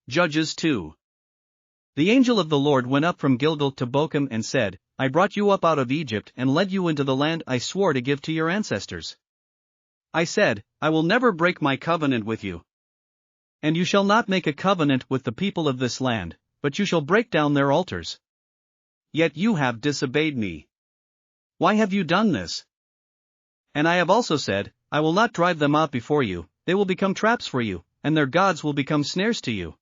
Judges 2. The angel of the Lord went up from Gilgal to Bokim and said, I brought you up out of Egypt and led you into the land I swore to give to your ancestors. I said, I will never break my covenant with you. And you shall not make a covenant with the people of this land, but you shall break down their altars. Yet you have disobeyed me. Why have you done this? And I have also said, I will not drive them out before you, they will become traps for you, and their gods will become snares to you.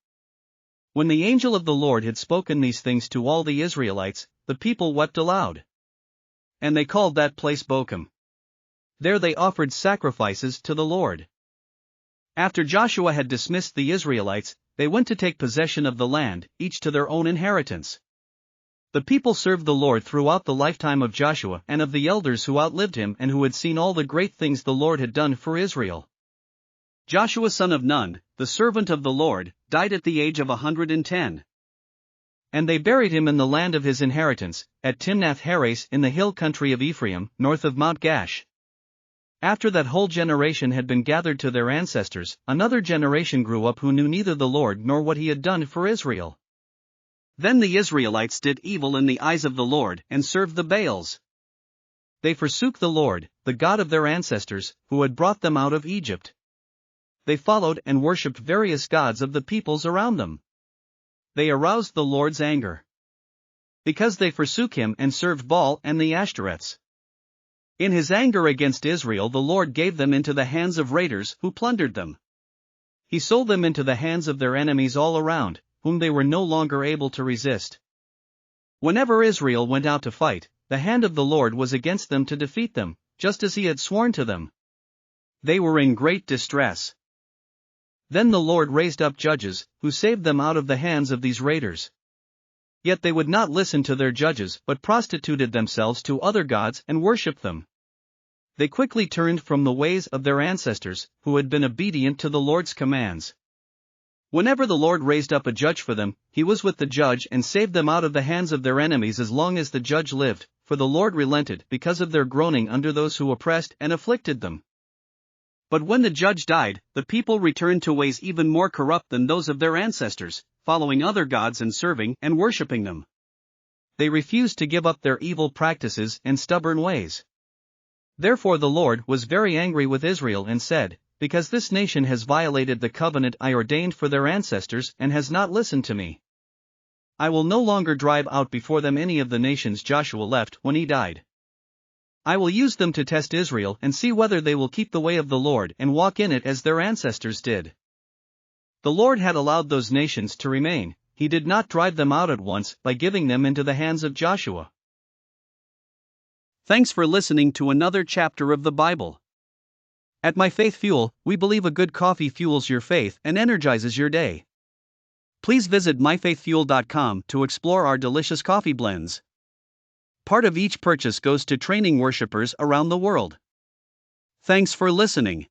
When the angel of the Lord had spoken these things to all the Israelites, the people wept aloud. And they called that place Bokim. There they offered sacrifices to the Lord. After Joshua had dismissed the Israelites, they went to take possession of the land, each to their own inheritance. The people served the Lord throughout the lifetime of Joshua and of the elders who outlived him and who had seen all the great things the Lord had done for Israel. Joshua son of Nun, the servant of the Lord, died at the age of 110. And they buried him in the land of his inheritance, at Timnath-Heres in the hill country of Ephraim, north of Mount Gash. After that whole generation had been gathered to their ancestors, another generation grew up who knew neither the Lord nor what he had done for Israel. Then the Israelites did evil in the eyes of the Lord and served the Baals. They forsook the Lord, the God of their ancestors, who had brought them out of Egypt. They followed and worshipped various gods of the peoples around them. They aroused the Lord's anger, because they forsook him and served Baal and the Ashtoreths. In his anger against Israel, the Lord gave them into the hands of raiders who plundered them. He sold them into the hands of their enemies all around, whom they were no longer able to resist. Whenever Israel went out to fight, the hand of the Lord was against them to defeat them, just as he had sworn to them. They were in great distress. Then the Lord raised up judges, who saved them out of the hands of these raiders. Yet they would not listen to their judges but prostituted themselves to other gods and worshipped them. They quickly turned from the ways of their ancestors, who had been obedient to the Lord's commands. Whenever the Lord raised up a judge for them, he was with the judge and saved them out of the hands of their enemies as long as the judge lived, for the Lord relented because of their groaning under those who oppressed and afflicted them. But when the judge died, the people returned to ways even more corrupt than those of their ancestors, following other gods and serving and worshipping them. They refused to give up their evil practices and stubborn ways. Therefore the Lord was very angry with Israel and said, because this nation has violated the covenant I ordained for their ancestors and has not listened to me, I will no longer drive out before them any of the nations Joshua left when he died. I will use them to test Israel and see whether they will keep the way of the Lord and walk in it as their ancestors did. The Lord had allowed those nations to remain, he did not drive them out at once by giving them into the hands of Joshua. Thanks for listening to another chapter of the Bible. At My Faith Fuel, we believe a good coffee fuels your faith and energizes your day. Please visit myfaithfuel.com to explore our delicious coffee blends. Part of each purchase goes to training worshipers around the world. Thanks for listening.